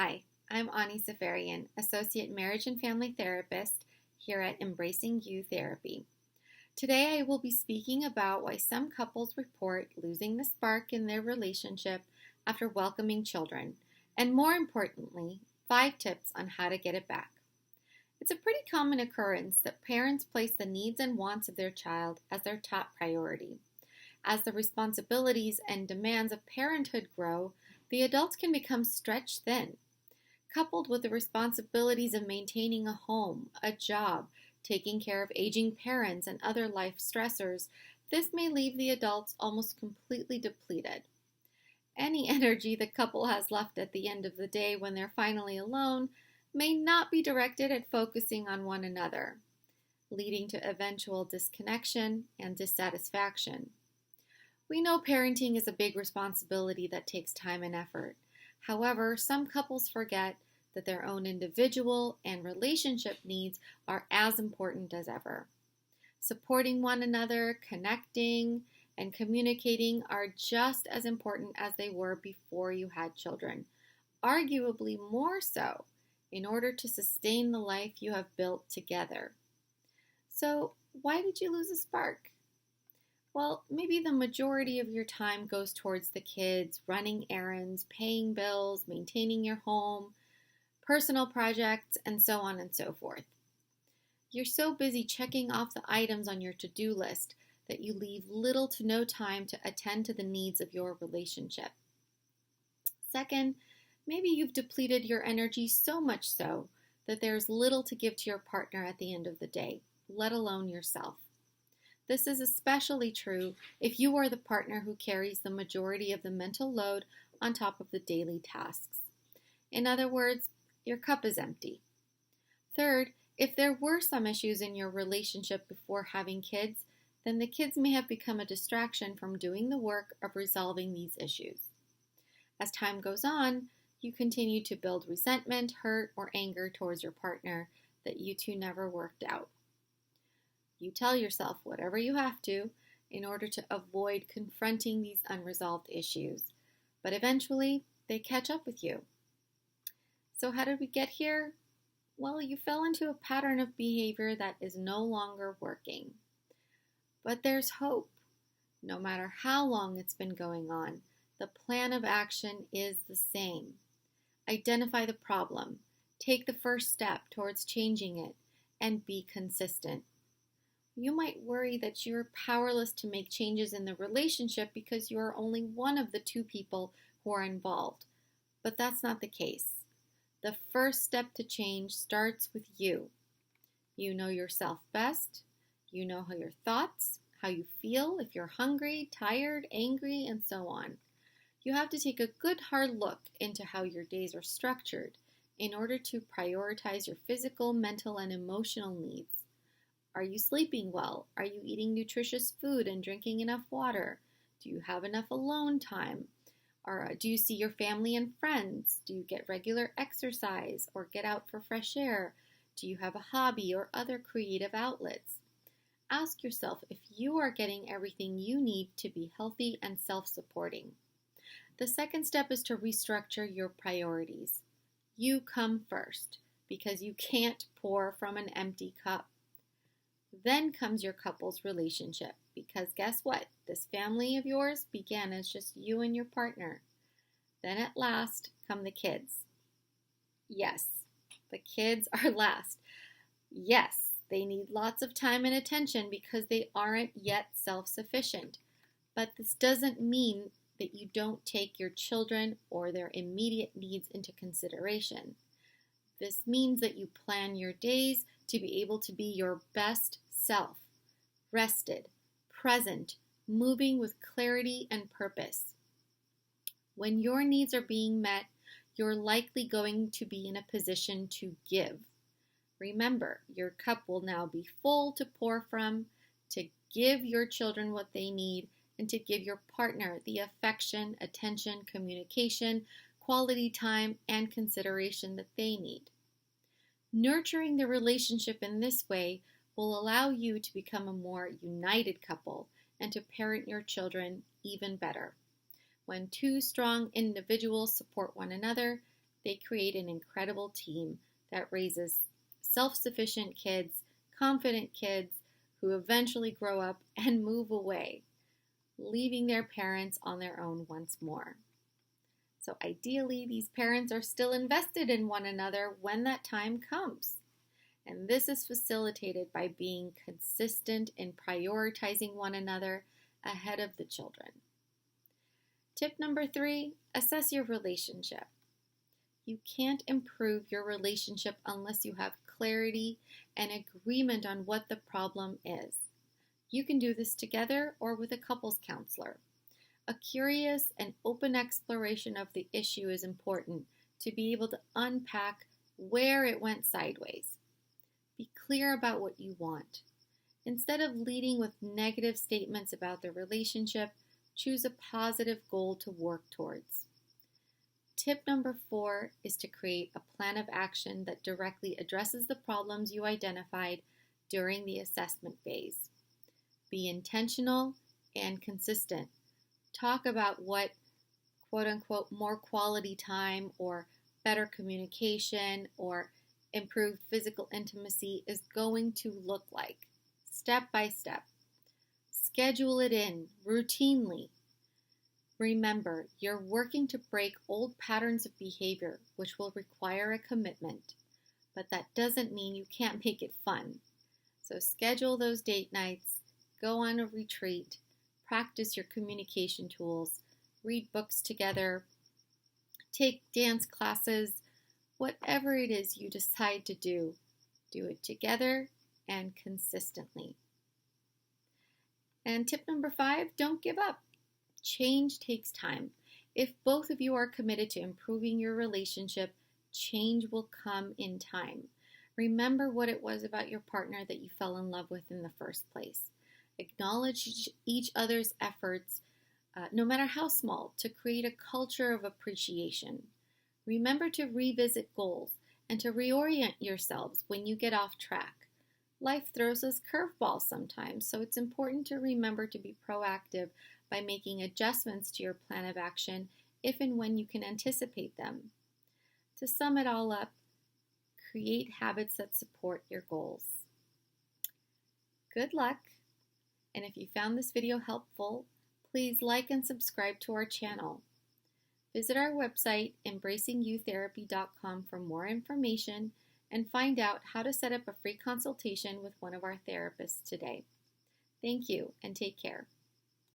Hi, I'm Ani Safarian, Associate Marriage and Family Therapist here at Embracing You Therapy. Today I will be speaking about why some couples report losing the spark in their relationship after welcoming children, and more importantly, 5 tips on how to get it back. It's a pretty common occurrence that parents place the needs and wants of their child as their top priority. As the responsibilities and demands of parenthood grow, the adults can become stretched thin. Coupled with the responsibilities of maintaining a home, a job, taking care of aging parents, and other life stressors, this may leave the adults almost completely depleted. Any energy the couple has left at the end of the day when they're finally alone may not be directed at focusing on one another, leading to eventual disconnection and dissatisfaction. We know parenting is a big responsibility that takes time and effort. However, some couples forget that their own individual and relationship needs are as important as ever. Supporting one another, connecting, and communicating are just as important as they were before you had children, arguably more so, in order to sustain the life you have built together. So, why did you lose a spark? Well, maybe the majority of your time goes towards the kids, running errands, paying bills, maintaining your home, personal projects, and so on and so forth. You're so busy checking off the items on your to-do list that you leave little to no time to attend to the needs of your relationship. Second, maybe you've depleted your energy so much so that there's little to give to your partner at the end of the day, let alone yourself. This is especially true if you are the partner who carries the majority of the mental load on top of the daily tasks. In other words, your cup is empty. Third, if there were some issues in your relationship before having kids, then the kids may have become a distraction from doing the work of resolving these issues. As time goes on, you continue to build resentment, hurt, or anger towards your partner that you two never worked out. You tell yourself whatever you have to in order to avoid confronting these unresolved issues, but eventually they catch up with you. So how did we get here? Well, you fell into a pattern of behavior that is no longer working. But there's hope. No matter how long it's been going on, the plan of action is the same. Identify the problem, take the first step towards changing it, and be consistent. You might worry that you're powerless to make changes in the relationship because you are only one of the 2 people who are involved, but that's not the case. The first step to change starts with you. You know yourself best. You know how your thoughts, how you feel, if you're hungry, tired, angry, and so on. You have to take a good hard look into how your days are structured in order to prioritize your physical, mental, and emotional needs. Are you sleeping well? Are you eating nutritious food and drinking enough water? Do you have enough alone time? Or do you see your family and friends? Do you get regular exercise or get out for fresh air? Do you have a hobby or other creative outlets? Ask yourself if you are getting everything you need to be healthy and self-supporting. The second step is to restructure your priorities. You come first because you can't pour from an empty cup. Then comes your couple's relationship, because guess what? This family of yours began as just you and your partner. Then at last come the kids. Yes, the kids are last. Yes, they need lots of time and attention because they aren't yet self-sufficient. But this doesn't mean that you don't take your children or their immediate needs into consideration. This means that you plan your days to be able to be your best self, rested, present, moving with clarity and purpose. When your needs are being met, you're likely going to be in a position to give. Remember, your cup will now be full to pour from, to give your children what they need, and to give your partner the affection, attention, communication, quality time, and consideration that they need. Nurturing the relationship in this way will allow you to become a more united couple and to parent your children even better. When 2 strong individuals support one another, they create an incredible team that raises self-sufficient kids, confident kids who eventually grow up and move away, leaving their parents on their own once more. So ideally, these parents are still invested in one another when that time comes. And this is facilitated by being consistent in prioritizing one another ahead of the children. Tip number 3, assess your relationship. You can't improve your relationship unless you have clarity and agreement on what the problem is. You can do this together or with a couples counselor. A curious and open exploration of the issue is important to be able to unpack where it went sideways. Be clear about what you want. Instead of leading with negative statements about the relationship, choose a positive goal to work towards. Tip number 4 is to create a plan of action that directly addresses the problems you identified during the assessment phase. Be intentional and consistent. Talk about what, quote-unquote, more quality time or better communication or improved physical intimacy is going to look like, step by step. Schedule it in routinely. Remember, you're working to break old patterns of behavior, which will require a commitment, but that doesn't mean you can't make it fun. So schedule those date nights, go on a retreat, practice your communication tools, read books together, take dance classes, whatever it is you decide to do it together and consistently. And tip number 5, don't give up. Change takes time. If both of you are committed to improving your relationship, change will come in time. Remember what it was about your partner that you fell in love with in the first place. Acknowledge each other's efforts, no matter how small, to create a culture of appreciation. Remember to revisit goals and to reorient yourselves when you get off track. Life throws us curveballs sometimes, so it's important to remember to be proactive by making adjustments to your plan of action if and when you can anticipate them. To sum it all up, create habits that support your goals. Good luck, and if you found this video helpful, please like and subscribe to our channel. Visit our website, embracingyouTherapy.com, for more information and find out how to set up a free consultation with one of our therapists today. Thank you and take care.